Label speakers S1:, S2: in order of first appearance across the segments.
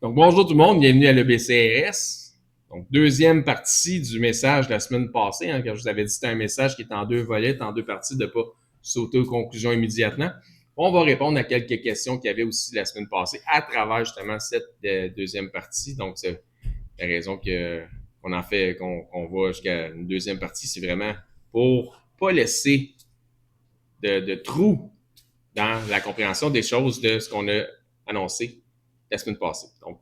S1: Donc, bonjour tout le monde, bienvenue à l'EBCRS. Donc, deuxième partie du message de la semaine passée, quand je vous avais dit que c'était un message qui est en deux volets, en deux parties, de ne pas sauter aux conclusions immédiatement. On va répondre à quelques questions qu'il y avait aussi la semaine passée à travers justement cette deuxième partie. Donc, c'est la raison qu'on en fait, qu'on va jusqu'à une deuxième partie, c'est vraiment pour pas laisser de trous dans la compréhension des choses de ce qu'on a annoncé la semaine passée. Donc,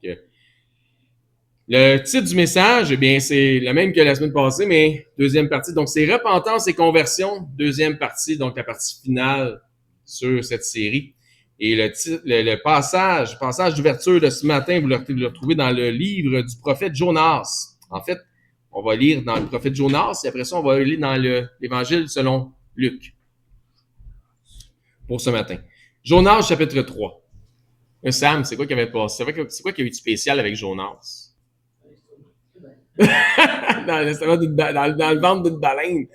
S1: le titre du message, eh bien, c'est le même que la semaine passée, mais deuxième partie. Donc, c'est repentance et conversion, deuxième partie, donc la partie finale sur cette série. Et le passage d'ouverture de ce matin, vous le retrouvez dans le livre du prophète Jonas. En fait, on va lire dans le prophète Jonas et après ça, on va lire dans l'évangile selon Luc pour ce matin. Jonas, chapitre 3. Sam, c'est quoi qui avait passé? C'est quoi qui a eu de spécial avec Jonas? dans le ventre d'une baleine.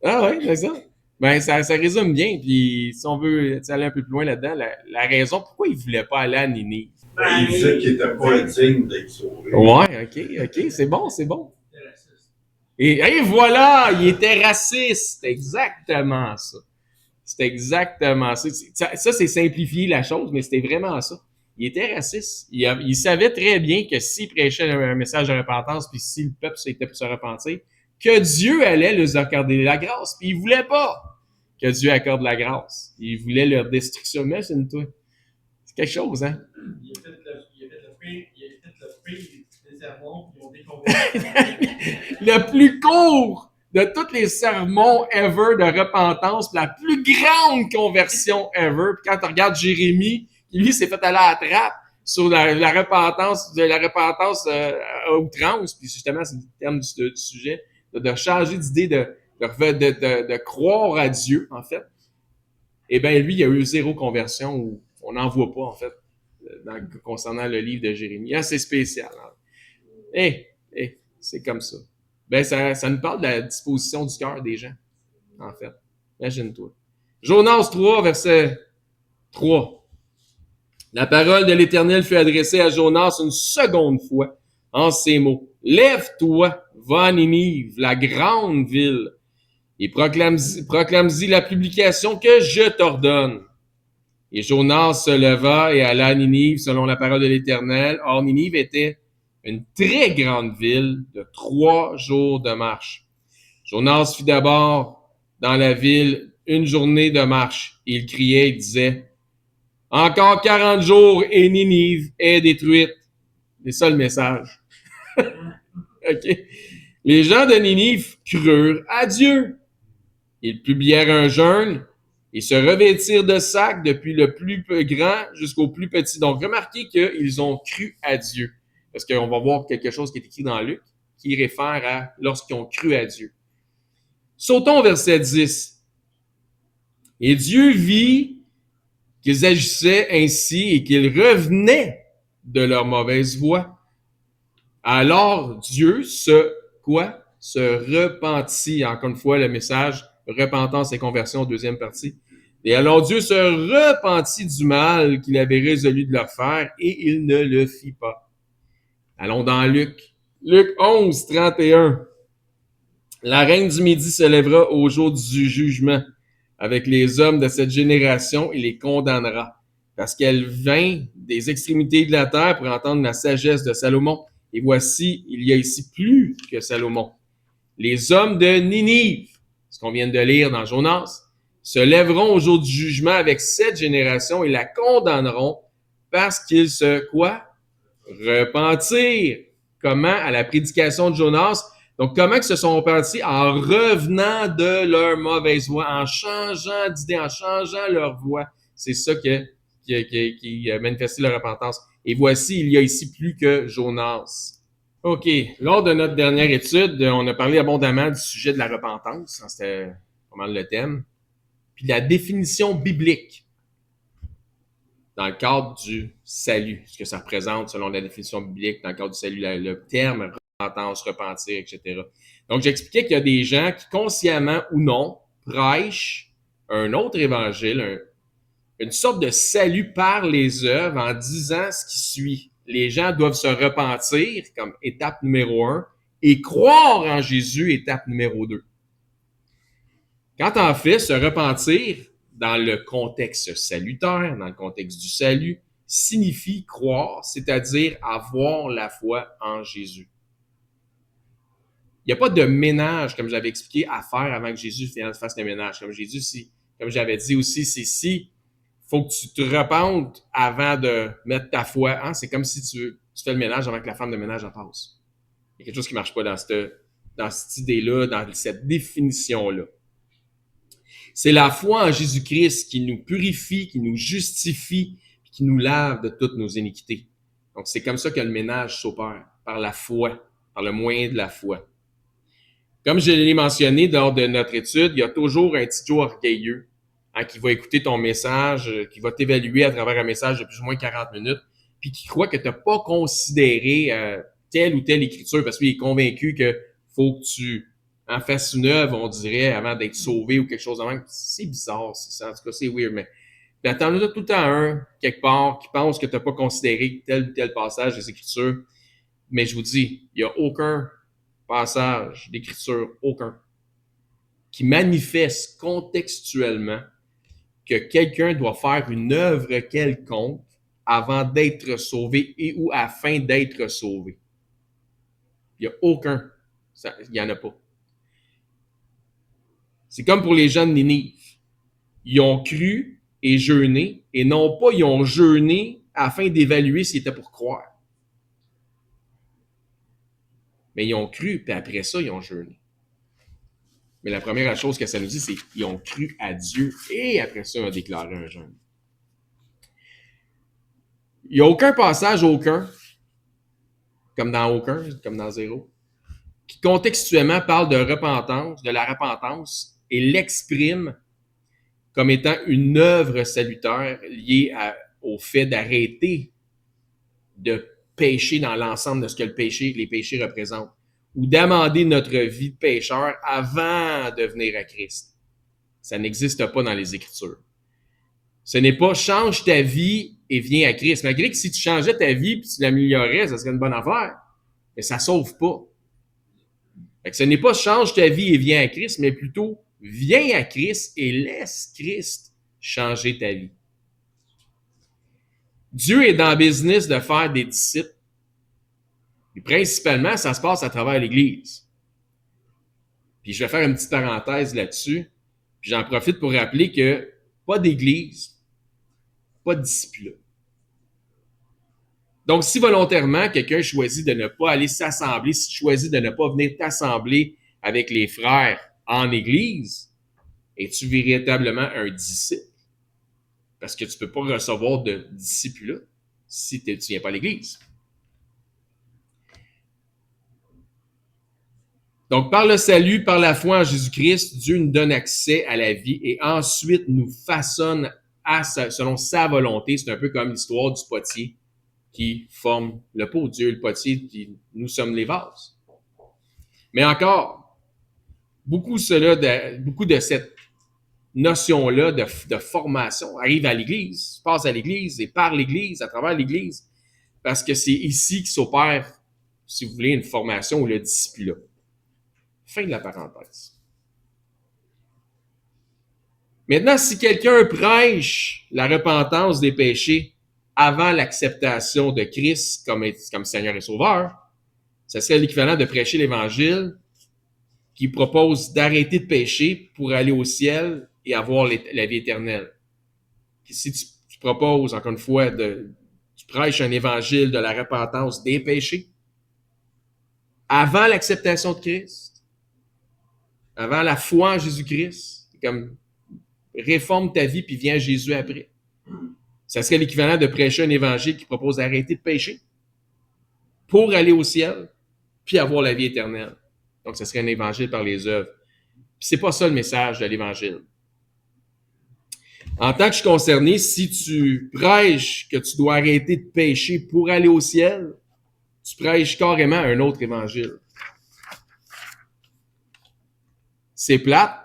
S1: Ah ouais, c'est ça. Ben, ça résume bien. Puis, si on veut aller un peu plus loin là-dedans, la raison pourquoi il ne voulait pas aller à Ninive.
S2: Il disait qu'il n'était pas digne d'être sauvé.
S1: Ouais, ok, c'est bon, c'est bon. Et voilà, il était raciste. C'est exactement ça. C'est exactement ça. Ça, c'est simplifier la chose, mais c'était vraiment ça. Il était raciste. Il savait très bien que s'il prêchait un message de repentance, puis si le peuple était pour se repentir, que Dieu allait leur accorder la grâce. Puis il voulait pas que Dieu accorde la grâce. Il voulait leur destruction. Mais c'est c'est quelque chose, hein? Il a fait le prix des sermons, puis ils ont déconverti. Le plus court de tous les sermons ever de repentance, la plus grande conversion ever. Puis quand tu regardes Jérémie, lui s'est fait aller à la trappe sur la repentance, à outrance, puis justement, c'est le terme du sujet, de changer d'idée, de croire à Dieu, en fait. Eh bien, lui, il y a eu zéro conversion, où on n'en voit pas, en fait, concernant le livre de Jérémie. C'est spécial. Hein? C'est comme ça. Ben, ça nous parle de la disposition du cœur des gens, en fait. Imagine-toi. Jonas 3, verset 3. La parole de l'Éternel fut adressée à Jonas une seconde fois en ces mots. Lève-toi, va à Ninive, la grande ville, et proclame-y la publication que je t'ordonne. Et Jonas se leva et alla à Ninive selon la parole de l'Éternel. Or, Ninive était une très grande ville de 3 jours de marche. Jonas fit d'abord dans la ville une journée de marche. Il criait et disait, « Encore 40 jours et Ninive est détruite. » C'est ça le message. OK. Les gens de Ninive crurent à Dieu. Ils publièrent un jeûne et se revêtirent de sacs depuis le plus grand jusqu'au plus petit. Donc, remarquez qu'ils ont cru à Dieu. Parce qu'on va voir quelque chose qui est écrit dans Luc, qui réfère à lorsqu'ils ont cru à Dieu. Sautons au verset 10. Et Dieu vit qu'ils agissaient ainsi et qu'ils revenaient de leur mauvaise voie. Alors Dieu se repentit. Encore une fois, le message repentance et conversion, deuxième partie. Et alors Dieu se repentit du mal qu'il avait résolu de leur faire et il ne le fit pas. Allons dans Luc. Luc 11, 31. La reine du Midi se lèvera au jour du jugement avec les hommes de cette génération et les condamnera, parce qu'elle vint des extrémités de la terre pour entendre la sagesse de Salomon. Et voici, il y a ici plus que Salomon. Les hommes de Ninive, ce qu'on vient de lire dans Jonas, se lèveront au jour du jugement avec cette génération et la condamneront parce qu'ils se, repentirent. Comment? À la prédication de Jonas. Donc, comment ils se sont repentis? En revenant de leur mauvaise voie, en changeant d'idée, en changeant leur voie. C'est ça qui a manifesté leur repentance. Et voici, il y a ici plus que Jonas. OK. Lors de notre dernière étude, on a parlé abondamment du sujet de la repentance. C'était pas mal le thème. Puis la définition biblique dans le cadre du salut, ce que ça représente selon la définition biblique dans le cadre du salut, le terme repentance, repentir, etc. Donc, j'expliquais qu'il y a des gens qui, consciemment ou non, prêchent un autre évangile, une sorte de salut par les œuvres en disant ce qui suit. les gens doivent se repentir comme étape numéro 1 et croire en Jésus, étape numéro 2. Quand en fait, se repentir dans le contexte salutaire, dans le contexte du salut, signifie croire, c'est-à-dire avoir la foi en Jésus. Il n'y a pas de ménage, comme j'avais expliqué, à faire avant que Jésus fasse le ménage. Comme j'avais dit aussi, c'est si faut que tu te repentes avant de mettre ta foi. Hein? C'est comme si tu fais le ménage avant que la femme de ménage en passe. Il y a quelque chose qui ne marche pas dans cette idée-là, dans cette définition-là. C'est la foi en Jésus-Christ qui nous purifie, qui nous justifie, qui nous lave de toutes nos iniquités. Donc, c'est comme ça que le ménage s'opère, par la foi, par le moyen de la foi. Comme je l'ai mentionné lors de notre étude, il y a toujours un petit Joe orgueilleux qui va écouter ton message, qui va t'évaluer à travers un message de plus ou moins 40 minutes, puis qui croit que tu n'as pas considéré telle ou telle écriture parce qu'il est convaincu que faut que tu en fasses une œuvre, on dirait, avant d'être sauvé ou quelque chose de même. C'est bizarre, ça. En tout cas, c'est weird, mais t'en as tout le temps un, quelque part, qui pense que tu n'as pas considéré tel ou tel passage des Écritures. Mais je vous dis, il n'y a aucun passage d'Écriture, aucun, qui manifeste contextuellement que quelqu'un doit faire une œuvre quelconque avant d'être sauvé et ou afin d'être sauvé. Il n'y a aucun. Il n'y en a pas. C'est comme pour les gens de Ninive. Ils ont cru et jeûné, et non pas ils ont jeûné afin d'évaluer s'ils étaient pour croire. Mais ils ont cru, puis après ça, ils ont jeûné. Mais la première chose que ça nous dit, c'est qu'ils ont cru à Dieu, et après ça, ils ont déclaré un jeûne. Il n'y a aucun passage, comme dans zéro, qui contextuellement parle de repentance, de la repentance, et l'exprime comme étant une œuvre salutaire liée au fait d'arrêter de pécher dans l'ensemble de ce que les péchés représentent, ou d'amender notre vie de pécheur avant de venir à Christ. Ça n'existe pas dans les Écritures. Ce n'est pas « change ta vie et viens à Christ ». Malgré que si tu changeais ta vie et tu l'améliorais, ça serait une bonne affaire. Mais ça ne sauve pas. Fait que ce n'est pas « change ta vie et viens à Christ », mais plutôt « viens à Christ et laisse Christ changer ta vie ». Dieu est dans le business de faire des disciples. Et principalement, ça se passe à travers l'Église. Puis je vais faire une petite parenthèse là-dessus. Puis j'en profite pour rappeler que pas d'Église, pas de disciple. Donc, si volontairement, quelqu'un choisit de ne pas aller s'assembler, si tu choisis de ne pas venir t'assembler avec les frères en Église, es-tu véritablement un disciple? Parce que tu ne peux pas recevoir de disciple si tu ne viens pas à l'Église. Donc, par le salut, par la foi en Jésus-Christ, Dieu nous donne accès à la vie et ensuite nous façonne selon sa volonté. C'est un peu comme l'histoire du potier qui forme le pot. Dieu est le potier, puis nous sommes les vases. Mais encore, beaucoup de cette notion-là de formation arrive à l'Église, passe à l'Église et par l'Église, à travers l'Église, parce que c'est ici que s'opère, si vous voulez, une formation ou le disciple. Fin de la parenthèse. Maintenant, si quelqu'un prêche la repentance des péchés avant l'acceptation de Christ comme Seigneur et Sauveur, ce serait l'équivalent de prêcher l'Évangile qui propose d'arrêter de pécher pour aller au ciel et avoir la vie éternelle. Puis si tu proposes, encore une fois, tu prêches un évangile de la repentance des péchés avant l'acceptation de Christ, avant la foi en Jésus-Christ, comme réforme ta vie puis viens à Jésus après. Ça serait l'équivalent de prêcher un évangile qui propose d'arrêter de pécher pour aller au ciel puis avoir la vie éternelle. Donc, ça serait un évangile par les œuvres. Puis c'est pas ça le message de l'évangile. En tant que je suis concerné, si tu prêches que tu dois arrêter de pécher pour aller au ciel, tu prêches carrément un autre évangile. C'est plate,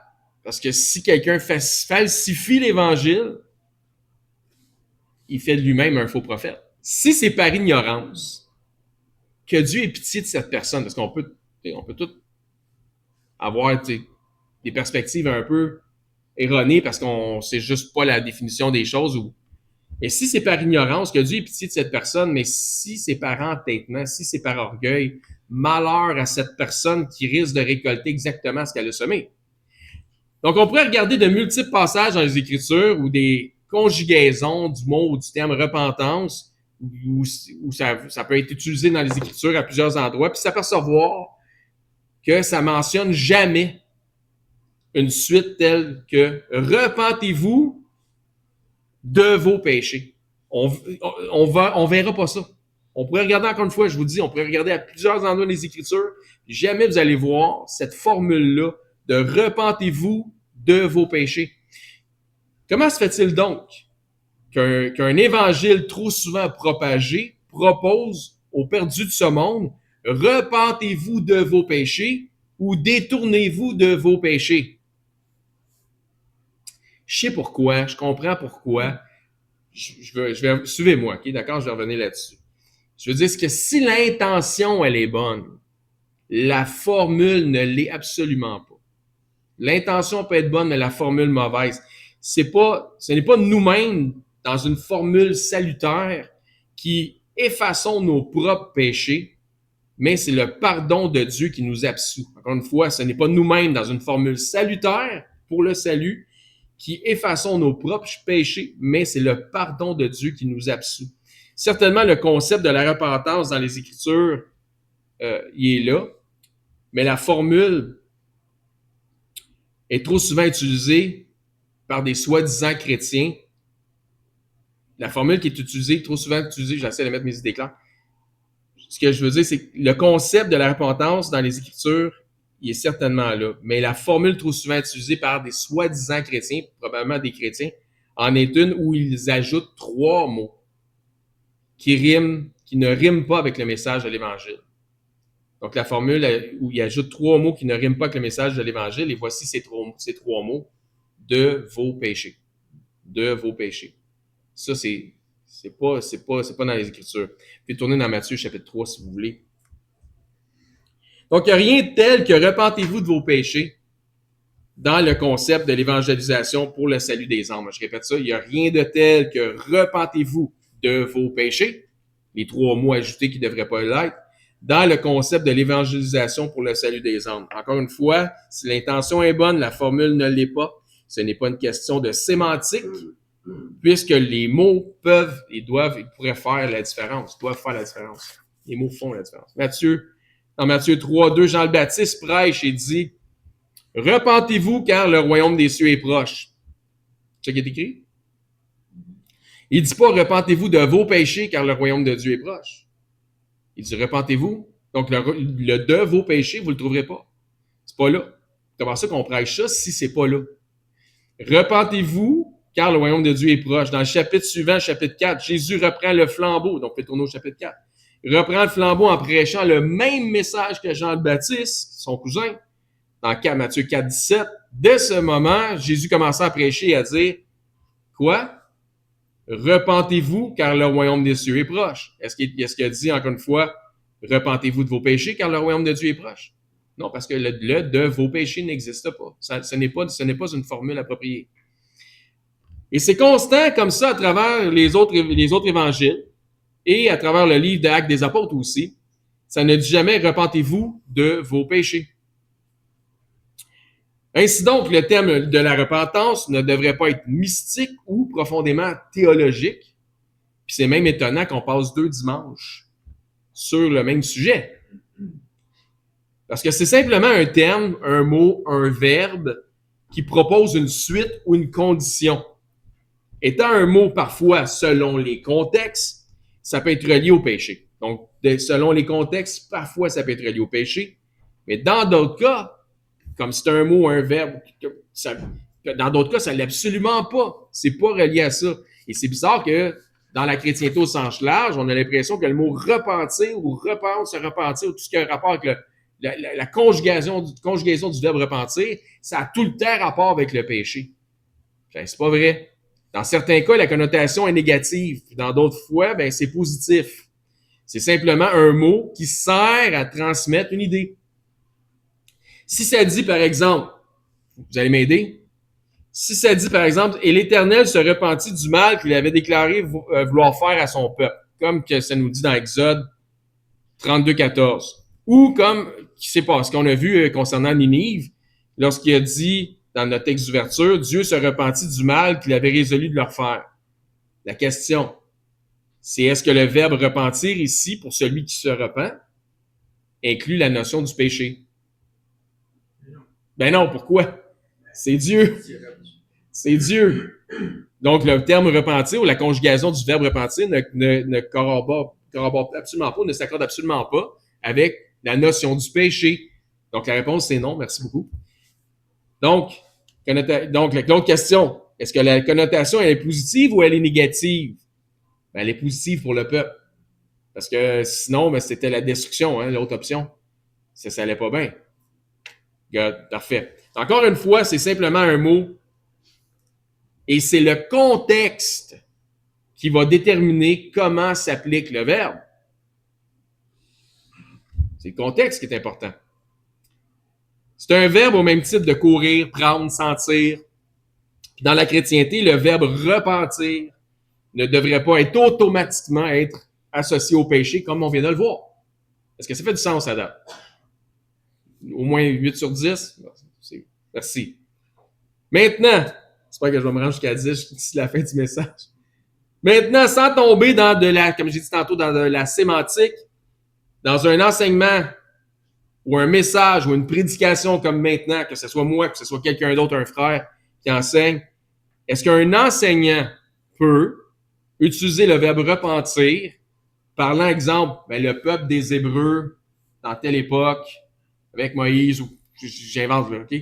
S1: parce que si quelqu'un falsifie l'évangile, il fait de lui-même un faux prophète. Si c'est par ignorance, que Dieu ait pitié de cette personne, parce qu'on peut tous avoir des perspectives un peu erronées parce qu'on sait juste pas la définition des choses. Et si c'est par ignorance, que Dieu ait pitié de cette personne, mais si c'est par entêtement, si c'est par orgueil, malheur à cette personne qui risque de récolter exactement ce qu'elle a semé. Donc, on pourrait regarder de multiples passages dans les Écritures ou des conjugaisons du mot ou du terme repentance, où ça peut être utilisé dans les Écritures à plusieurs endroits, puis s'apercevoir que ça mentionne jamais une suite telle que « Repentez-vous de vos péchés ». On verra pas ça. On pourrait regarder encore une fois, je vous dis, on pourrait regarder à plusieurs endroits des Écritures, jamais vous allez voir cette formule-là de « Repentez-vous de vos péchés ». Comment se fait-il donc qu'un évangile trop souvent propagé propose aux perdus de ce monde « Repentez-vous de vos péchés » ou « Détournez-vous de vos péchés ». Je sais pourquoi, je comprends pourquoi. Suivez-moi, ok? D'accord? Je vais revenir là-dessus. Je veux dire, c'est que si l'intention, elle est bonne, la formule ne l'est absolument pas. L'intention peut être bonne, mais la formule mauvaise. Ce n'est pas nous-mêmes, dans une formule salutaire, qui effaçons nos propres péchés, mais c'est le pardon de Dieu qui nous absout. Encore une fois, ce n'est pas nous-mêmes, dans une formule salutaire pour le salut, qui effaçons nos propres péchés, mais c'est le pardon de Dieu qui nous absout. Certainement, le concept de la repentance dans les Écritures, il est là, mais la formule est trop souvent utilisée par des soi-disant chrétiens. La formule qui est utilisée, trop souvent utilisée, j'essaie de mettre mes idées claires. Ce que je veux dire, c'est que le concept de la repentance dans les Écritures, il est certainement là. Mais la formule trop souvent utilisée par des soi-disant chrétiens, probablement des chrétiens, en est une où ils ajoutent 3 mots qui ne riment pas avec le message de l'Évangile. Donc, la formule où il ajoute 3 mots qui ne riment pas avec le message de l'Évangile, et voici ces 3 mots, de vos péchés. De vos péchés. Ça, c'est pas dans les Écritures. Vous pouvez tourner dans Matthieu chapitre 3 si vous voulez. Donc, il n'y a rien de tel que repentez-vous de vos péchés dans le concept de l'évangélisation pour le salut des âmes. Je répète ça, il n'y a rien de tel que repentez-vous de vos péchés, les 3 mots ajoutés qui ne devraient pas l'être, dans le concept de l'évangélisation pour le salut des âmes. Encore une fois, si l'intention est bonne, la formule ne l'est pas. Ce n'est pas une question de sémantique, puisque les mots peuvent et pourraient faire la différence, doivent faire la différence. Les mots font la différence. Dans Matthieu 3, 2, Jean le Baptiste prêche et dit « Repentez-vous car le royaume des cieux est proche. » C'est ce qui est écrit. Il dit pas « Repentez-vous de vos péchés car le royaume de Dieu est proche. » Il dit « Repentez-vous. » Donc, le de vos péchés, vous le trouverez pas. C'est pas là. Comment ça qu'on prêche ça si c'est pas là? Repentez-vous car le royaume de Dieu est proche. Dans le chapitre suivant, chapitre 4, Jésus reprend le flambeau. Donc, faites tourner au chapitre 4. Il reprend le flambeau en prêchant le même message que Jean le Baptiste, son cousin, dans Matthieu 4, 17. Dès ce moment, Jésus commença à prêcher et à dire « Quoi? Repentez-vous, car le royaume des cieux est proche. » Est-ce qu'il a dit, encore une fois, « Repentez-vous de vos péchés, car le royaume de Dieu est proche? » Non, parce que le de vos péchés n'existe pas. Ce n'est pas une formule appropriée. Et c'est constant comme ça à travers les autres évangiles et à travers le livre d'Actes des Apôtres aussi. Ça ne dit jamais « Repentez-vous de vos péchés ». Ainsi donc, le thème de la repentance ne devrait pas être mystique ou profondément théologique. Puis c'est même étonnant qu'on passe 2 dimanches sur le même sujet. Parce que c'est simplement un terme, un mot, un verbe qui propose une suite ou une condition. Étant un mot parfois selon les contextes, ça peut être relié au péché. Donc, selon les contextes, parfois ça peut être relié au péché. Mais dans d'autres cas, comme c'est un mot, un verbe, dans d'autres cas, ça ne l'est absolument pas. C'est pas relié à ça. Et c'est bizarre que dans la chrétienté au sens large, on a l'impression que le mot repentir ou rependre, se repentir, ou tout ce qui a rapport avec la conjugaison du verbe repentir, ça a tout le temps rapport avec le péché. Enfin, c'est pas vrai. Dans certains cas, la connotation est négative. Dans d'autres fois, ben, c'est positif. C'est simplement un mot qui sert à transmettre une idée. Si ça dit, par exemple, vous allez m'aider? Si ça dit, par exemple, « Et l'Éternel se repentit du mal qu'il avait déclaré vouloir faire à son peuple », comme que ça nous dit dans Exode 32, 14. Ou comme qui s'est passé, qu'on a vu concernant Ninive, lorsqu'il a dit dans notre texte d'ouverture, Dieu se repentit du mal qu'il avait résolu de leur faire. La question, c'est est-ce que le verbe repentir ici, pour celui qui se repent, inclut la notion du péché? Ben non, pourquoi? C'est Dieu. C'est Dieu. Donc, le terme repentir ou la conjugaison du verbe repentir ne corrobore absolument pas, ne s'accorde absolument pas avec la notion du péché. Donc, la réponse, c'est non. Merci beaucoup. Donc l'autre question, est-ce que la connotation, elle est positive ou elle est négative? Ben, elle est positive pour le peuple. Parce que sinon, ben, c'était la destruction, hein, l'autre option. Ça allait pas bien. God, parfait. Encore une fois, c'est simplement un mot et c'est le contexte qui va déterminer comment s'applique le verbe. C'est le contexte qui est important. C'est un verbe au même titre de courir, prendre, sentir. Puis dans la chrétienté, le verbe repentir ne devrait pas être automatiquement être associé au péché comme on vient de le voir. Est-ce que ça fait du sens à date? Au moins 8 sur 10? Merci. Maintenant, j'espère que je vais me rendre jusqu'à 10 d'ici la fin du message. Maintenant, sans tomber dans comme j'ai dit tantôt, dans de la sémantique, dans un enseignement ou un message ou une prédication comme maintenant, que ce soit moi, que ce soit quelqu'un d'autre, un frère qui enseigne, est-ce qu'un enseignant peut utiliser le verbe repentir, parlant, exemple, ben, le peuple des Hébreux dans telle époque, avec Moïse, ou j'invente là, OK?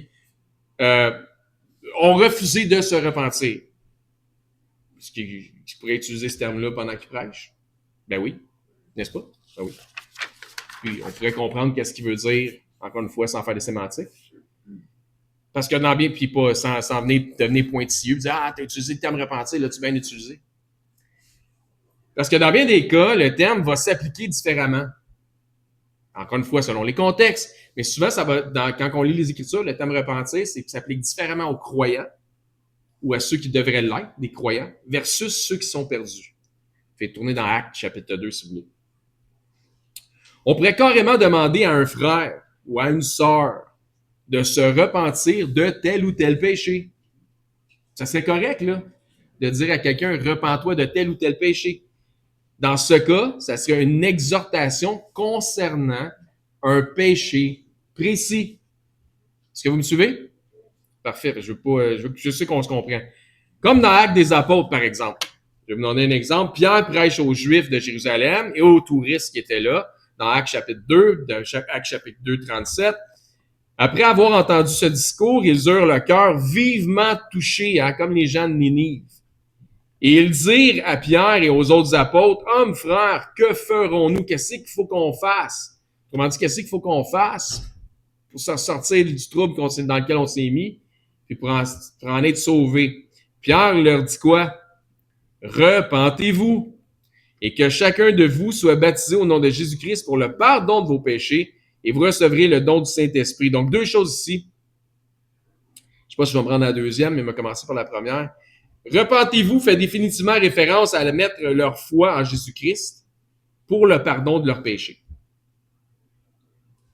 S1: Ont refusé de se repentir. Est-ce qu'ils pourraient utiliser ce terme-là pendant qu'ils prêchent? Ben oui, n'est-ce pas? Ben oui. Puis on pourrait comprendre qu'est-ce qu'il veut dire, encore une fois, sans faire des sémantiques. Parce que dans bien, puis pas sans devenir pointilleux, dire ah, t'as utilisé le terme repentir, là, tu bien utilisé. Parce que dans bien des cas, le terme va s'appliquer différemment. Encore une fois, selon les contextes. Mais souvent, ça va, quand on lit les Écritures, le terme repentir, c'est que ça s'applique différemment aux croyants ou à ceux qui devraient l'être, des croyants, versus ceux qui sont perdus. Faites tourner dans Actes, chapitre 2, si vous voulez. On pourrait carrément demander à un frère ou à une sœur de se repentir de tel ou tel péché. Ça serait correct, là, de dire à quelqu'un, repens-toi de tel ou tel péché. Dans ce cas, ça serait une exhortation concernant un péché précis. Est-ce que vous me suivez? Parfait. Je sais qu'on se comprend. Comme dans Actes des Apôtres, par exemple. Je vais vous donner un exemple. Pierre prêche aux Juifs de Jérusalem et aux touristes qui étaient là, dans Actes chapitre 2, Actes chapitre 2, 37. Après avoir entendu ce discours, ils eurent le cœur vivement touché, hein, comme les gens de Ninive. Et ils dirent à Pierre et aux autres apôtres, « Hommes, frères, que ferons-nous? Qu'est-ce qu'il faut qu'on fasse? » Comment dit, qu'est-ce qu'il faut qu'on fasse pour sortir du trouble dans lequel on s'est mis, puis pour en être sauvés? Pierre leur dit quoi? « Repentez-vous, et que chacun de vous soit baptisé au nom de Jésus-Christ pour le pardon de vos péchés, et vous recevrez le don du Saint-Esprit. » Donc, deux choses ici. Je ne sais pas si je vais me rendre à la deuxième, mais je vais commencer par la première. Repentez-vous fait définitivement référence à mettre leur foi en Jésus-Christ pour le pardon de leurs péchés.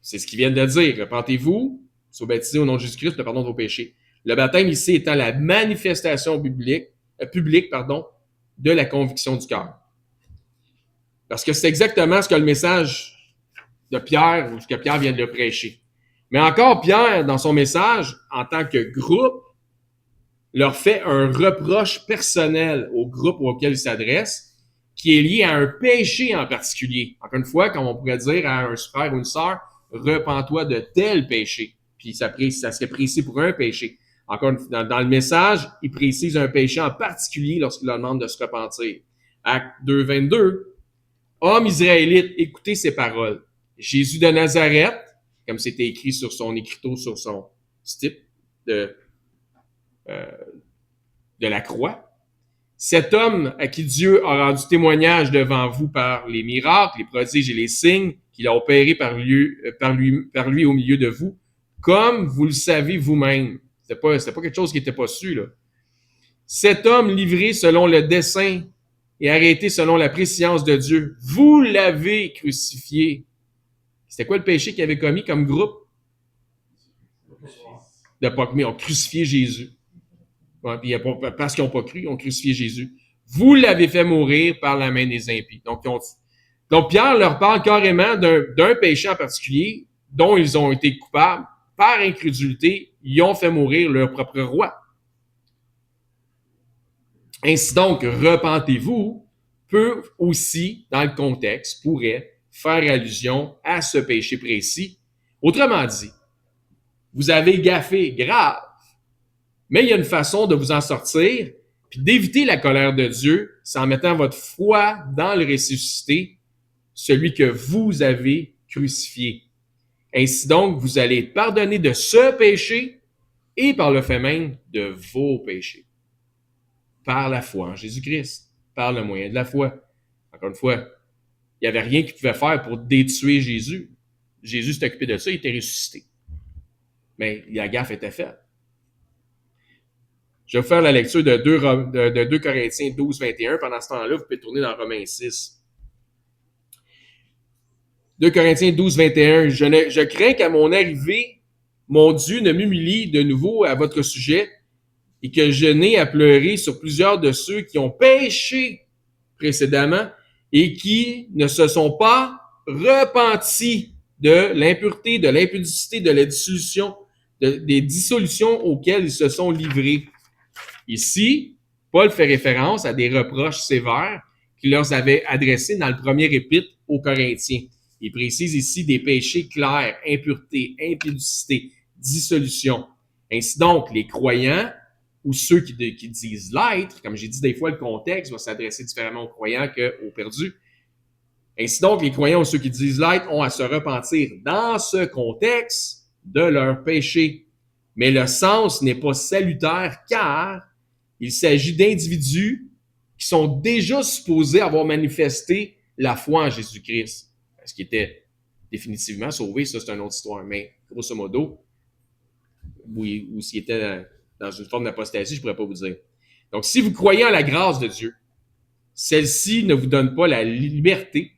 S1: C'est ce qu'ils viennent de dire. Repentez-vous, soyez baptisés au nom de Jésus-Christ pour le pardon de vos péchés. Le baptême ici étant la manifestation publique de la conviction du cœur. Parce que c'est exactement ce que le message de Pierre, ou ce que Pierre vient de prêcher. Mais encore, Pierre, dans son message, en tant que groupe, leur fait un reproche personnel au groupe auquel il s'adresse, qui est lié à un péché en particulier. Encore une fois, comme on pourrait dire à un frère ou une sœur, repens-toi de tel péché. Puis ça serait précis pour un péché. Encore une fois, dans le message, il précise un péché en particulier lorsqu'il leur demande de se repentir. Acte 2, 22. Hommes israélites, écoutez ces paroles. Jésus de Nazareth, comme c'était écrit sur son écriteau, sur son stipe de la croix, Cet homme à qui Dieu a rendu témoignage devant vous par les miracles, les prodiges et les signes qu'il a opérés par lui au milieu de vous, comme vous le savez vous-même. C'était pas quelque chose qui n'était pas su, là. Cet homme livré selon le dessein et arrêté selon la préscience de Dieu, vous l'avez crucifié. C'était quoi le péché qu'il avait commis comme groupe? De pas commis, on crucifié Jésus. Ouais, puis parce qu'ils n'ont pas cru, ils ont crucifié Jésus. Vous l'avez fait mourir par la main des impies. Donc Pierre leur parle carrément d'un péché en particulier dont ils ont été coupables. Par incrédulité, ils ont fait mourir leur propre roi. Ainsi donc, repentez-vous peut aussi, dans le contexte, pourrait faire allusion à ce péché précis. Autrement dit, vous avez gaffé grave, mais il y a une façon de vous en sortir, puis d'éviter la colère de Dieu, c'est en mettant votre foi dans le ressuscité, celui que vous avez crucifié. Ainsi donc, vous allez être pardonné de ce péché et par le fait même de vos péchés. Par la foi en Jésus-Christ, par le moyen de la foi. Encore une fois, il n'y avait rien qu'il pouvait faire pour détruire Jésus. Jésus s'est occupé de ça, il était ressuscité. Mais la gaffe était faite. Je vais vous faire la lecture de 2 Corinthiens 12, 21. Pendant ce temps-là, vous pouvez tourner dans Romains 6. 2 Corinthiens 12, 21. Je crains qu'à mon arrivée, mon Dieu ne m'humilie de nouveau à votre sujet et que je n'ai à pleurer sur plusieurs de ceux qui ont péché précédemment et qui ne se sont pas repentis de l'impureté, de l'impudicité, de la dissolution, des dissolutions auxquelles ils se sont livrés. Ici, Paul fait référence à des reproches sévères qu'il leur avait adressés dans le premier épître aux Corinthiens. Il précise ici des péchés clairs, impureté, impudicité, dissolution. Ainsi donc, les croyants ou ceux qui disent l'être, comme j'ai dit des fois, le contexte va s'adresser différemment aux croyants qu'aux perdus. Ainsi donc, les croyants ou ceux qui disent l'être ont à se repentir dans ce contexte de leurs péchés. Mais le sens n'est pas salutaire car il s'agit d'individus qui sont déjà supposés avoir manifesté la foi en Jésus-Christ. Ce qui était définitivement sauvé, ça c'est une autre histoire. Mais grosso modo, ou s'il était dans une forme d'apostasie, je ne pourrais pas vous dire. Donc, si vous croyez en la grâce de Dieu, celle-ci ne vous donne pas la liberté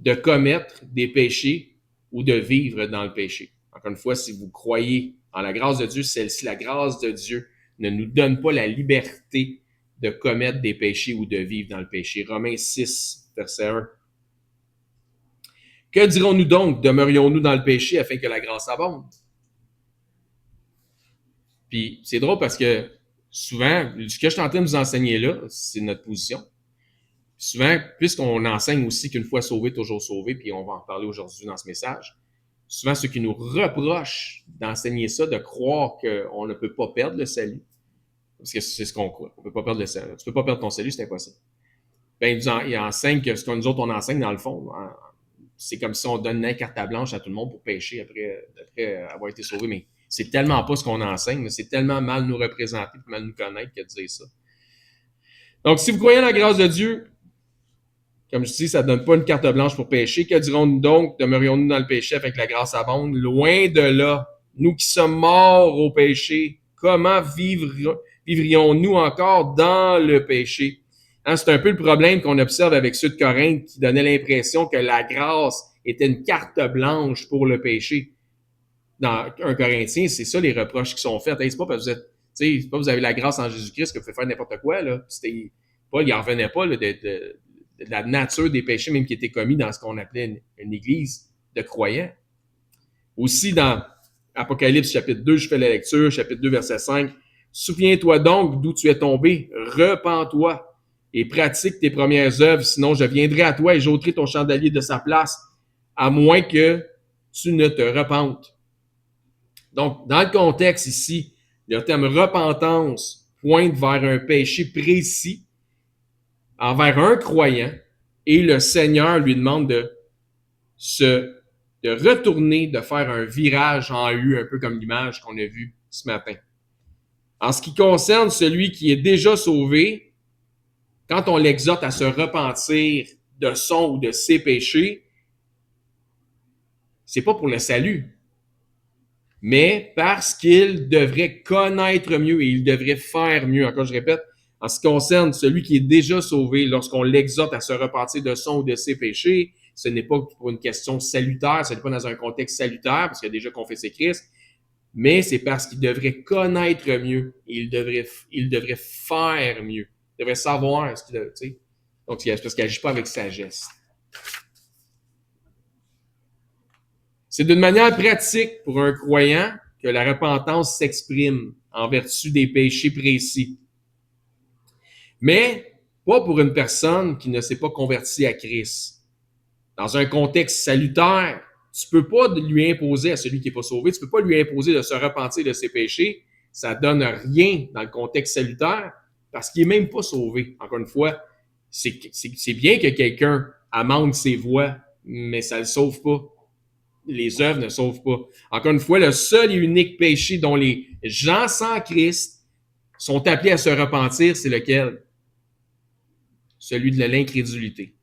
S1: de commettre des péchés ou de vivre dans le péché. Encore une fois, si vous croyez en la grâce de Dieu, celle-ci, la grâce de Dieu, ne nous donne pas la liberté de commettre des péchés ou de vivre dans le péché. Romains 6, verset 1. Que dirons-nous donc? Demeurions-nous dans le péché afin que la grâce abonde? Puis c'est drôle parce que souvent, ce que je suis en train de vous enseigner là, c'est notre position. Souvent, puisqu'on enseigne aussi qu'une fois sauvé, toujours sauvé, puis on va en parler aujourd'hui dans ce message, souvent ceux qui nous reprochent d'enseigner ça, de croire qu'on ne peut pas perdre le salut, parce que c'est ce qu'on croit, on ne peut pas perdre le salut. Tu ne peux pas perdre ton salut, c'est impossible. Ben, ils enseignent que ce que nous autres, on enseigne dans le fond, c'est comme si on donnait une carte blanche à tout le monde pour pécher après avoir été sauvé, mais c'est tellement pas ce qu'on enseigne, mais c'est tellement mal nous représenter, mal nous connaître que de dire ça. Donc, si vous croyez en la grâce de Dieu, comme je dis, ça ne donne pas une carte blanche pour pécher. Que dirons-nous donc? Demeurions-nous dans le péché afin que la grâce abonde? Loin de là. Nous qui sommes morts au péché, comment vivrions-nous encore dans le péché? Hein, c'est un peu le problème qu'on observe avec ceux de Corinthe qui donnaient l'impression que la grâce était une carte blanche pour le péché. Dans un Corinthien, c'est ça les reproches qui sont faits. Hey, c'est pas parce que c'est pas vous avez la grâce en Jésus-Christ que vous pouvez faire n'importe quoi. Là. Paul, il n'en revenait pas là, de la nature des péchés même qui étaient commis dans ce qu'on appelait une église de croyants. Aussi dans Apocalypse chapitre 2, je fais la lecture, chapitre 2, verset 5. Souviens-toi donc d'où tu es tombé, repens-toi et pratique tes premières œuvres, sinon je viendrai à toi et j'ôterai ton chandelier de sa place, à moins que tu ne te repentes. Donc, dans le contexte ici, le terme repentance pointe vers un péché précis envers un croyant et le Seigneur lui demande de retourner, de faire un virage en U, un peu comme l'image qu'on a vue ce matin. En ce qui concerne celui qui est déjà sauvé, quand on l'exhorte à se repentir de son ou de ses péchés, c'est pas pour le salut, mais parce qu'il devrait connaître mieux et il devrait faire mieux. Encore, je répète, en ce qui concerne celui qui est déjà sauvé, lorsqu'on l'exhorte à se repentir de son ou de ses péchés, ce n'est pas pour une question salutaire, ce n'est pas dans un contexte salutaire, parce qu'il a déjà confessé Christ, mais c'est parce qu'il devrait connaître mieux et il devrait faire mieux. Il devrait savoir ce qu'il a, tu sais. Donc, c'est parce qu'il n'agit pas avec sagesse. C'est d'une manière pratique pour un croyant que la repentance s'exprime en vertu des péchés précis. Mais pas pour une personne qui ne s'est pas convertie à Christ. Dans un contexte salutaire, tu peux pas lui imposer à celui qui n'est pas sauvé, tu peux pas lui imposer de se repentir de ses péchés. Ça donne rien dans le contexte salutaire parce qu'il est même pas sauvé. Encore une fois, c'est bien que quelqu'un amende ses voies, mais ça le sauve pas. Les œuvres ne sauvent pas. Encore une fois, le seul et unique péché dont les gens sans Christ sont appelés à se repentir, c'est lequel? Celui de l'incrédulité.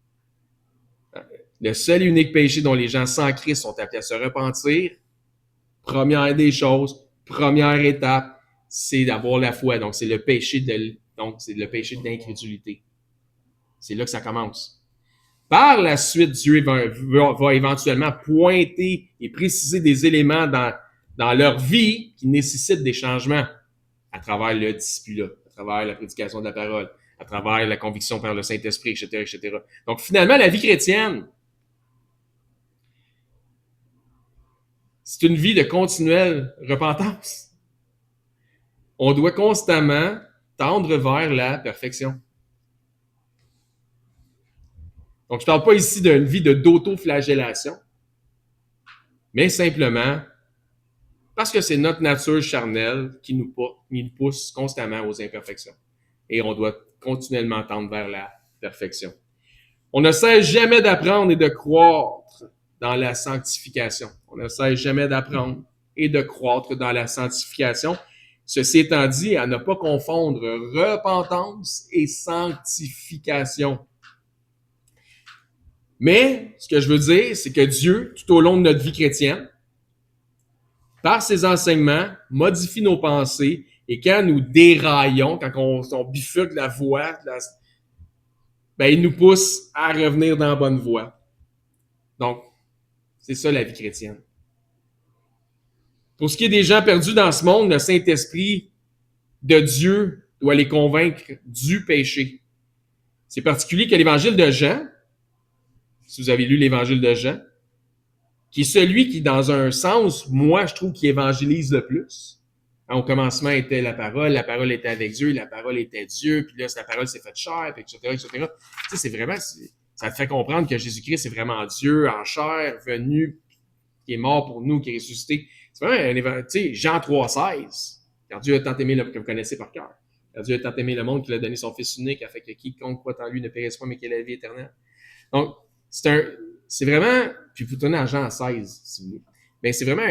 S1: Le seul et unique péché dont les gens sans Christ sont appelés à se repentir, première des choses, première étape, c'est d'avoir la foi. Donc, c'est le péché de l'incrédulité. C'est là que ça commence. Par la suite, Dieu va éventuellement pointer et préciser des éléments dans leur vie qui nécessitent des changements à travers le discipulat, à travers la prédication de la parole, à travers la conviction par le Saint-Esprit, etc., etc. Donc, finalement, la vie chrétienne, c'est une vie de continuelle repentance. On doit constamment tendre vers la perfection. Donc, je ne parle pas ici d'une vie d'auto-flagellation, mais simplement parce que c'est notre nature charnelle qui nous pousse constamment aux imperfections. Et on doit continuellement tendre vers la perfection. On ne cesse jamais d'apprendre et de croître dans la sanctification. On ne cesse jamais d'apprendre et de croître dans la sanctification. Ceci étant dit, à ne pas confondre repentance et sanctification. Mais, ce que je veux dire, c'est que Dieu, tout au long de notre vie chrétienne, par ses enseignements, modifie nos pensées et quand nous déraillons, quand on bifurque la voie, ben, il nous pousse à revenir dans la bonne voie. Donc, c'est ça la vie chrétienne. Pour ce qui est des gens perdus dans ce monde, le Saint-Esprit de Dieu doit les convaincre du péché. C'est particulier que l'évangile de Jean, si vous avez lu l'évangile de Jean, qui est celui qui, dans un sens, moi, je trouve, qui évangélise le plus. Au commencement était la parole était avec Dieu, la parole était Dieu, puis là, la parole s'est faite chair, etc., etc. Tu sais, c'est vraiment, ça te fait comprendre que Jésus-Christ est vraiment Dieu en chair, venu, qui est mort pour nous, qui est ressuscité. C'est vraiment un événement, tu sais, Jean 3,16. Car Dieu a tant aimé que vous connaissez par cœur. Car Dieu a tant aimé le monde qu'il a donné son Fils unique, afin que quiconque croit en lui ne périsse pas, mais qu'il ait la vie éternelle. Donc, c'est vraiment, puis vous tournez à Jean 16, si vous voulez. Ben, c'est vraiment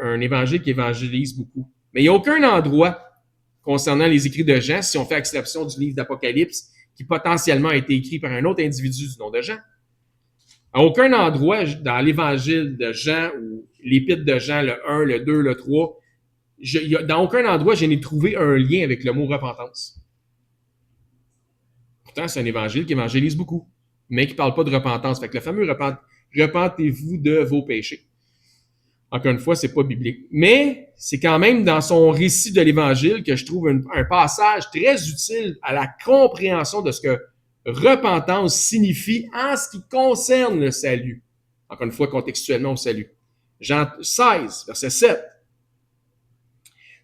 S1: un évangile qui évangélise beaucoup. Mais il n'y a aucun endroit concernant les écrits de Jean, si on fait exception du livre d'Apocalypse, qui potentiellement a été écrit par un autre individu du nom de Jean. À aucun endroit dans l'évangile de Jean ou l'épître de Jean, le 1, le 2, le 3, dans aucun endroit, je n'ai trouvé un lien avec le mot repentance. Pourtant, c'est un évangile qui évangélise beaucoup, mais qui ne parle pas de repentance. Fait que le fameux repentez-vous de vos péchés. Encore une fois, c'est pas biblique. Mais c'est quand même dans son récit de l'Évangile que je trouve un passage très utile à la compréhension de ce que repentance signifie en ce qui concerne le salut. Encore une fois, contextuellement au salut. Jean 16, verset 7.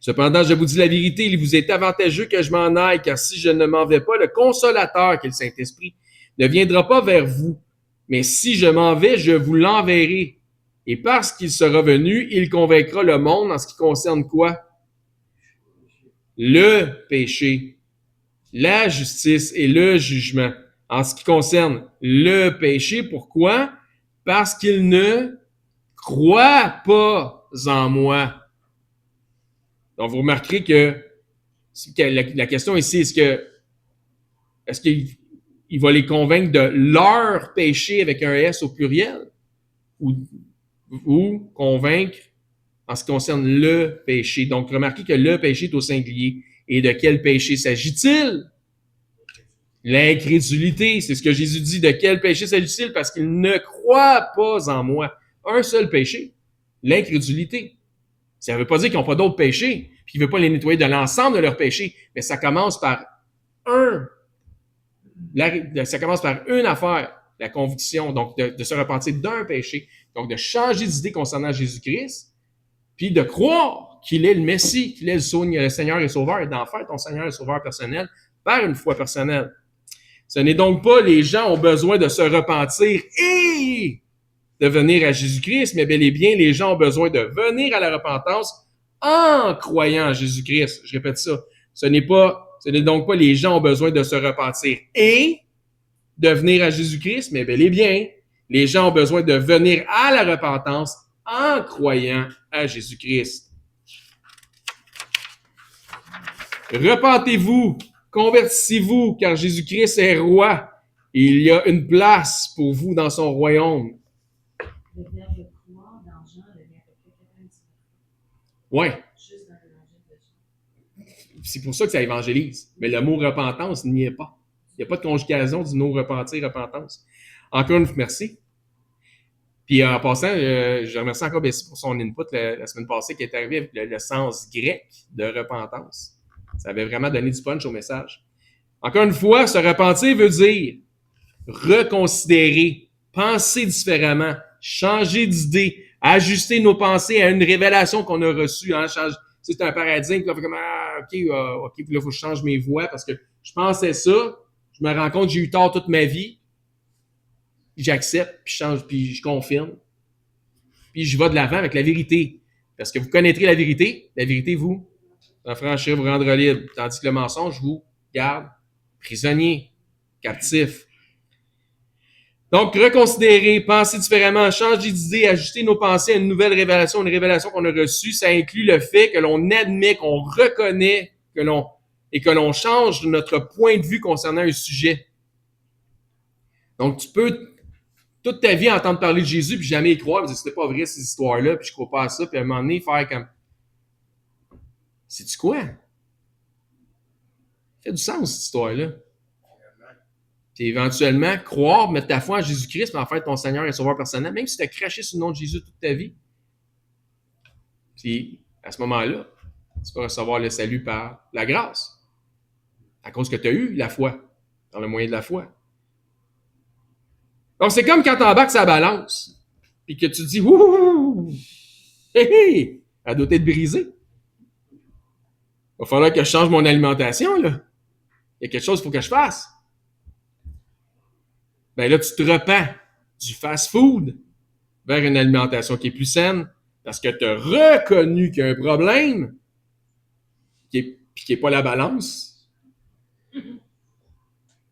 S1: Cependant, je vous dis la vérité, il vous est avantageux que je m'en aille, car si je ne m'en vais pas, le Consolateur, qui est le Saint-Esprit, ne viendra pas vers vous. Mais si je m'en vais, je vous l'enverrai. Et parce qu'il sera venu, il convaincra le monde en ce qui concerne quoi? Le péché, la justice et le jugement. En ce qui concerne le péché, pourquoi? Parce qu'il ne croit pas en moi. Donc, vous remarquerez que la question ici, est-ce que Est-ce qu'il va les convaincre de leur péché avec un S au pluriel? Ou convaincre en ce qui concerne le péché? Donc, remarquez que le péché est au singulier. Et de quel péché s'agit-il? L'incrédulité. C'est ce que Jésus dit. De quel péché s'agit-il? Parce qu'ils ne croient pas en moi. Un seul péché. L'incrédulité. Ça ne veut pas dire qu'ils n'ont pas d'autres péchés, puis qu'il ne veut pas les nettoyer de l'ensemble de leurs péchés, mais ça commence par une affaire, la conviction, donc de se repentir d'un péché, donc de changer d'idée concernant Jésus-Christ, puis de croire qu'il est le Messie, qu'il est le Seigneur et Sauveur, et d'en faire ton Seigneur et Sauveur personnel par une foi personnelle. Ce n'est donc pas les gens ont besoin de se repentir et de venir à Jésus-Christ, mais bel et bien, les gens ont besoin de venir à la repentance en croyant en Jésus-Christ. Je répète ça. Ce n'est donc pas les gens ont besoin de se repentir et de venir à Jésus-Christ, mais bel et bien, les gens ont besoin de venir à la repentance en croyant à Jésus-Christ. Repentez-vous, convertissez-vous, car Jésus-Christ est roi et il y a une place pour vous dans son royaume.
S3: Le verbe croire dans Jean, le verbe 99.
S1: Ouais.
S3: Juste dans l'évangile de Jean.
S1: C'est pour ça que ça évangélise. Mais le mot repentance n'y est pas. Il n'y a pas de conjugaison du mot repentir, repentance. Encore une fois, merci. Puis en passant, je remercie encore Bessie pour son input la semaine passée qui est arrivé avec le sens grec de repentance. Ça avait vraiment donné du punch au message. Encore une fois, se repentir veut dire reconsidérer, penser différemment, changer d'idée, ajuster nos pensées à une révélation qu'on a reçue. Hein, c'est un paradigme, là, fait comme, OK, puis là, il faut que je change mes voies parce que je pensais ça, je me rends compte que j'ai eu tort toute ma vie, puis j'accepte, puis je change, puis je confirme, puis je vais de l'avant avec la vérité. Parce que vous connaîtrez la vérité vous affranchirez, vous rendrez libre, tandis que le mensonge vous garde prisonnier, captif. Donc, reconsidérer, penser différemment, changer d'idée, ajuster nos pensées à une nouvelle révélation, une révélation qu'on a reçue, ça inclut le fait que l'on admet, qu'on reconnaît, que l'on change notre point de vue concernant un sujet. Donc, tu peux toute ta vie entendre parler de Jésus puis jamais y croire, parce que c'était pas vrai ces histoires-là, puis je crois pas à ça, puis à un moment donné, faire comme c'est-tu quoi? Ça fait du sens, cette histoire-là. Puis éventuellement, croire, mettre ta foi en Jésus-Christ, mais en faire ton Seigneur et Sauveur personnel, même si tu as craché sur le nom de Jésus toute ta vie. Puis, à ce moment-là, tu vas recevoir le salut par la grâce. À cause que tu as eu la foi, dans le moyen de la foi. Donc, c'est comme quand tu embarques sa balance, puis que tu te dis, ouh, hé, elle doit être brisée. Il va falloir que je change mon alimentation, là. Il y a quelque chose qu'il faut que je fasse. Ben là, tu te repens du fast-food vers une alimentation qui est plus saine parce que tu as reconnu qu'il y a un problème qui n'est pas la balance.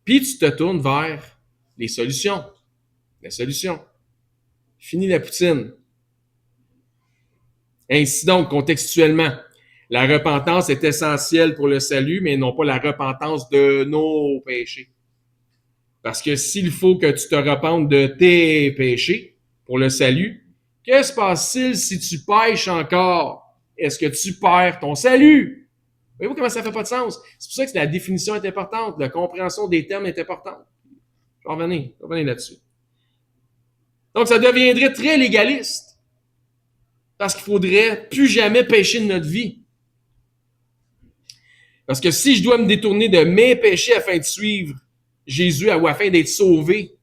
S1: Puis tu te tournes vers les solutions. La solution. Fini la poutine. Ainsi donc, contextuellement, la repentance est essentielle pour le salut, mais non pas la repentance de nos péchés. Parce que s'il faut que tu te repentes de tes péchés pour le salut, que se passe-t-il si tu pêches encore? Est-ce que tu perds ton salut? Voyez-vous comment ça fait pas de sens? C'est pour ça que la définition est importante, la compréhension des termes est importante. Je vais revenir là-dessus. Donc, ça deviendrait très légaliste. Parce qu'il faudrait plus jamais pécher de notre vie. Parce que si je dois me détourner de mes péchés afin de suivre Jésus ou afin d'être sauvé,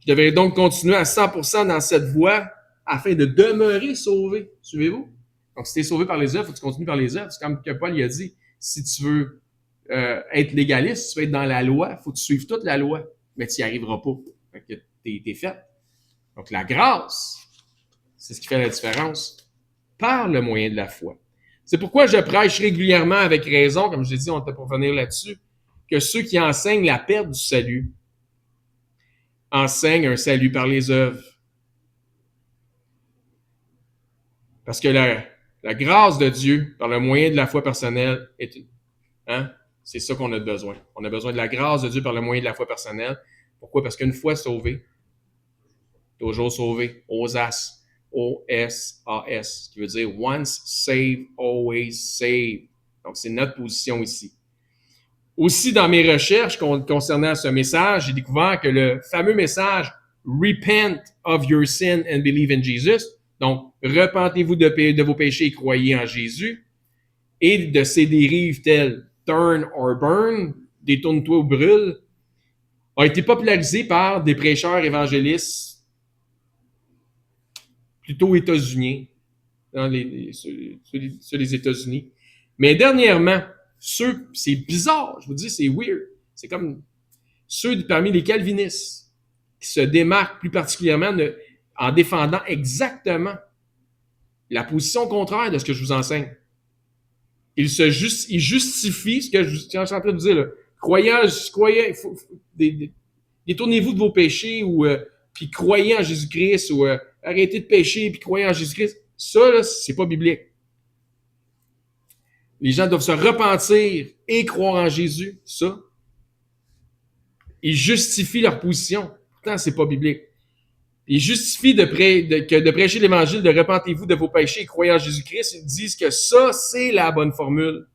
S1: je devrais donc continuer à 100% dans cette voie afin de demeurer sauvé. Suivez-vous? Donc, si tu es sauvé par les œuvres, il faut que tu continues par les œuvres. C'est comme que Paul a dit, si tu veux être légaliste, si tu veux être dans la loi, il faut que tu suives toute la loi. Mais tu n'y arriveras pas. Fait que t'es fait. Donc, la grâce, c'est ce qui fait la différence par le moyen de la foi. C'est pourquoi je prêche régulièrement avec raison, comme je l'ai dit, on était pour venir là-dessus, que ceux qui enseignent la perte du salut enseignent un salut par les œuvres. Parce que la grâce de Dieu, par le moyen de la foi personnelle, est C'est ça qu'on a besoin. On a besoin de la grâce de Dieu par le moyen de la foi personnelle. Pourquoi? Parce qu'une fois sauvé, toujours sauvé. OSAS. O-S-A-S. Qui veut dire once saved, always saved. Donc, c'est notre position ici. Aussi, dans mes recherches concernant ce message, j'ai découvert que le fameux message « Repent of your sin and believe in Jesus », donc « Repentez-vous de vos péchés et croyez en Jésus », et de ses dérives telles « Turn or burn »,« Détourne-toi ou brûle », a été popularisé par des prêcheurs évangélistes plutôt états-uniens, dans sur les États-Unis. Mais dernièrement, c'est bizarre, je vous dis, c'est weird. C'est comme ceux parmi les calvinistes qui se démarquent plus particulièrement en défendant exactement la position contraire de ce que je vous enseigne. Ils justifient ce que je suis en train de vous dire. Là. Croyez, détournez-vous de vos péchés ou puis croyez en Jésus-Christ ou arrêtez de pécher puis croyez en Jésus-Christ. Ça, là, c'est pas biblique. Les gens doivent se repentir et croire en Jésus. Ça, ils justifient leur position. Pourtant, c'est pas biblique. Ils justifient de prêcher l'Évangile, de repentez-vous de vos péchés et croyez en Jésus-Christ. Ils disent que ça, c'est la bonne formule.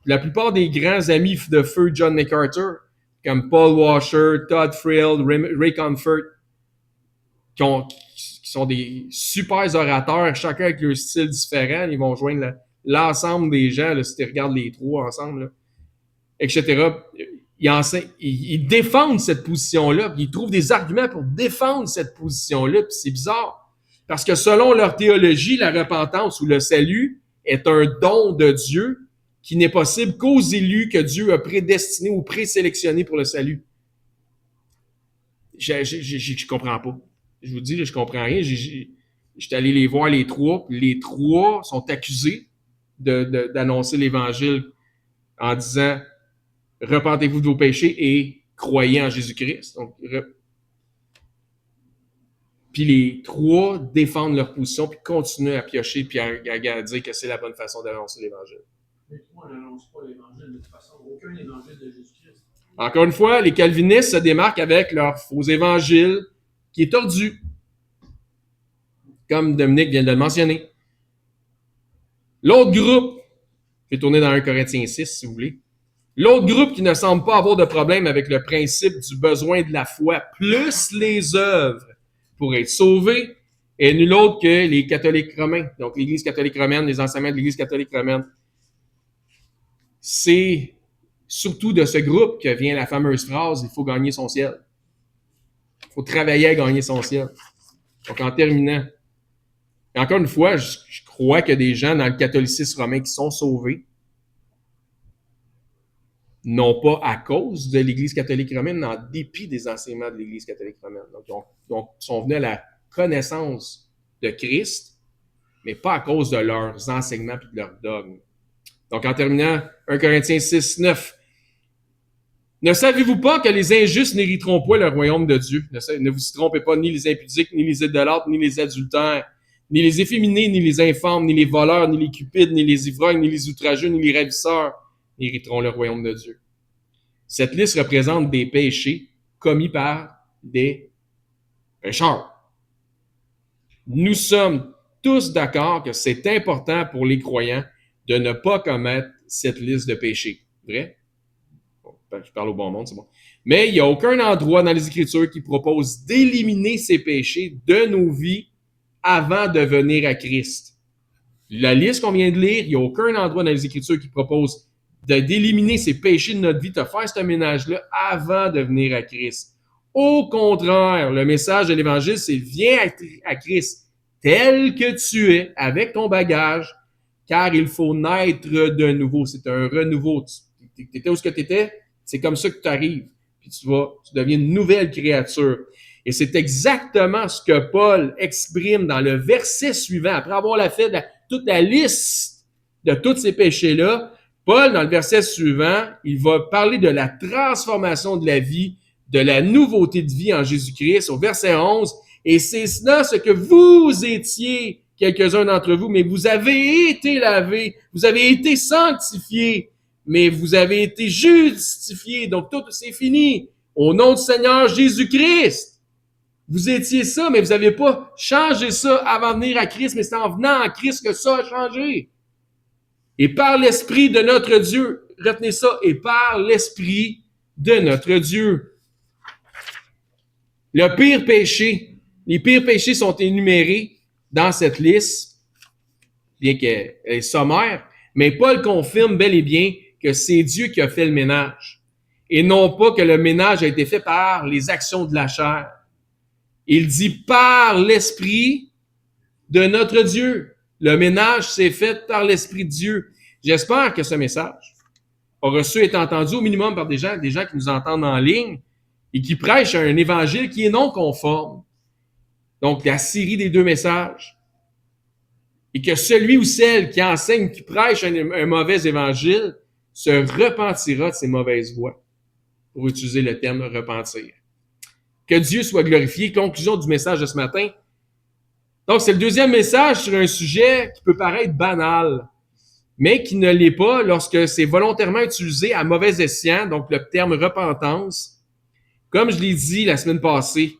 S1: La plupart des grands amis de feu John MacArthur, comme Paul Washer, Todd Friel, Ray Comfort, qui sont des super orateurs, chacun avec leur style différent, ils vont joindre l'ensemble des gens, là, si tu regardes les trois ensemble, là, etc. Ils défendent cette position-là, puis ils trouvent des arguments pour défendre cette position-là, puis c'est bizarre. Parce que selon leur théologie, la repentance ou le salut est un don de Dieu qui n'est possible qu'aux élus que Dieu a prédestinés ou présélectionnés pour le salut. Je comprends pas. Je vous dis, là, je comprends rien. J'étais allé les voir les trois, puis les trois sont accusés d'annoncer l'Évangile en disant « Repentez-vous de vos péchés et croyez en Jésus-Christ. » Donc, puis les trois défendent leur position, puis continuent à piocher, puis à dire que c'est la bonne façon d'annoncer l'Évangile.
S4: Les trois n'annoncent pas l'Évangile de toute façon. Aucun Évangile de Jésus-Christ.
S1: Encore une fois, les calvinistes se démarquent avec leur faux évangile qui est tordu, comme Dominique vient de le mentionner. L'autre groupe, je vais tourner dans 1 Corinthiens 6, si vous voulez. L'autre groupe qui ne semble pas avoir de problème avec le principe du besoin de la foi plus les œuvres pour être sauvé est nul autre que les catholiques romains. Donc, l'Église catholique romaine, les enseignements de l'Église catholique romaine. C'est surtout de ce groupe que vient la fameuse phrase « Il faut gagner son ciel ». Il faut travailler à gagner son ciel. Donc, en terminant, et encore une fois, je crois qu'il y a des gens dans le catholicisme romain qui sont sauvés, non pas à cause de l'Église catholique romaine, mais en dépit des enseignements de l'Église catholique romaine. Donc, ils sont venus à la connaissance de Christ, mais pas à cause de leurs enseignements et de leurs dogmes. Donc, en terminant, 1 Corinthiens 6, 9. Ne savez-vous pas que les injustes n'hériteront pas le royaume de Dieu? Ne vous y trompez pas, ni les impudiques, ni les idolâtres, ni les adultères, ni les efféminés, ni les infâmes, ni les voleurs, ni les cupides, ni les ivrognes, ni les outrageux, ni les ravisseurs n'hériteront le royaume de Dieu. Cette liste représente des péchés commis par des pécheurs. Nous sommes tous d'accord que c'est important pour les croyants de ne pas commettre cette liste de péchés. Vrai? Bon, je parle au bon monde, c'est bon. Mais il n'y a aucun endroit dans les Écritures qui propose d'éliminer ces péchés de nos vies avant de venir à Christ. La liste qu'on vient de lire, il n'y a aucun endroit dans les Écritures qui propose d'éliminer ces péchés de notre vie, de faire ce ménage-là avant de venir à Christ. Au contraire, le message de l'Évangile, c'est « Viens à Christ tel que tu es, avec ton bagage, car il faut naître de nouveau. » C'est un renouveau. Tu étais où ce que tu étais, c'est comme ça que tu arrives. Puis tu deviens une nouvelle créature. Et c'est exactement ce que Paul exprime dans le verset suivant. Après avoir fait toute la liste de tous ces péchés-là, Paul, dans le verset suivant, il va parler de la transformation de la vie, de la nouveauté de vie en Jésus-Christ, au verset 11. Et c'est cela ce que vous étiez, quelques-uns d'entre vous, mais vous avez été lavés, vous avez été sanctifiés, mais vous avez été justifiés. Donc, tout, c'est fini. Au nom du Seigneur Jésus-Christ. Vous étiez ça, mais vous n'avez pas changé ça avant de venir à Christ, mais c'est en venant à Christ que ça a changé. Et par l'Esprit de notre Dieu, retenez ça, et par l'Esprit de notre Dieu. Le pire péché, les pires péchés sont énumérés dans cette liste, bien qu'elle est sommaire, mais Paul confirme bel et bien que c'est Dieu qui a fait le ménage, et non pas que le ménage a été fait par les actions de la chair. Il dit par l'Esprit de notre Dieu. Le ménage s'est fait par l'Esprit de Dieu. J'espère que ce message aura su être entendu au minimum par des gens qui nous entendent en ligne et qui prêchent un évangile qui est non conforme. Donc, la série des 2 messages. Et que celui ou celle qui enseigne, qui prêche un mauvais évangile, se repentira de ses mauvaises voies, pour utiliser le terme repentir. Que Dieu soit glorifié. Conclusion du message de ce matin. Donc, c'est le 2e message sur un sujet qui peut paraître banal, mais qui ne l'est pas lorsque c'est volontairement utilisé à mauvais escient, donc le terme repentance. Comme je l'ai dit la semaine passée,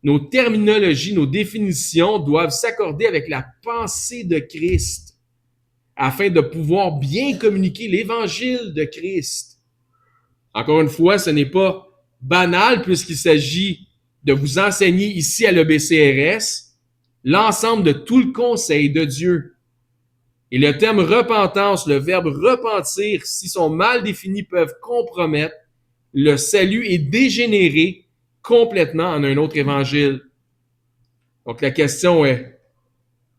S1: nos terminologies, nos définitions doivent s'accorder avec la pensée de Christ afin de pouvoir bien communiquer l'évangile de Christ. Encore une fois, ce n'est pas banal puisqu'il s'agit de vous enseigner ici à l'EBCRS l'ensemble de tout le conseil de Dieu. Et le terme repentance, le verbe repentir, s'ils sont mal définis, peuvent compromettre le salut et dégénérer complètement en un autre évangile. Donc la question est,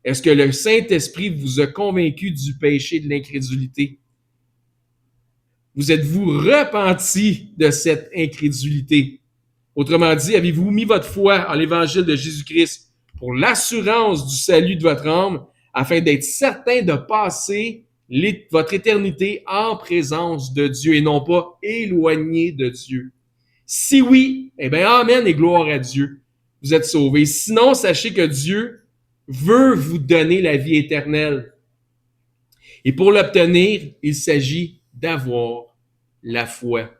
S1: est-ce que le Saint-Esprit vous a convaincu du péché de l'incrédulité? Vous êtes-vous repenti de cette incrédulité? Autrement dit, avez-vous mis votre foi en l'évangile de Jésus-Christ pour l'assurance du salut de votre âme afin d'être certain de passer votre éternité en présence de Dieu et non pas éloigné de Dieu? Si oui, eh bien, amen et gloire à Dieu. Vous êtes sauvés. Sinon, sachez que Dieu veut vous donner la vie éternelle. Et pour l'obtenir, il s'agit d'avoir la foi.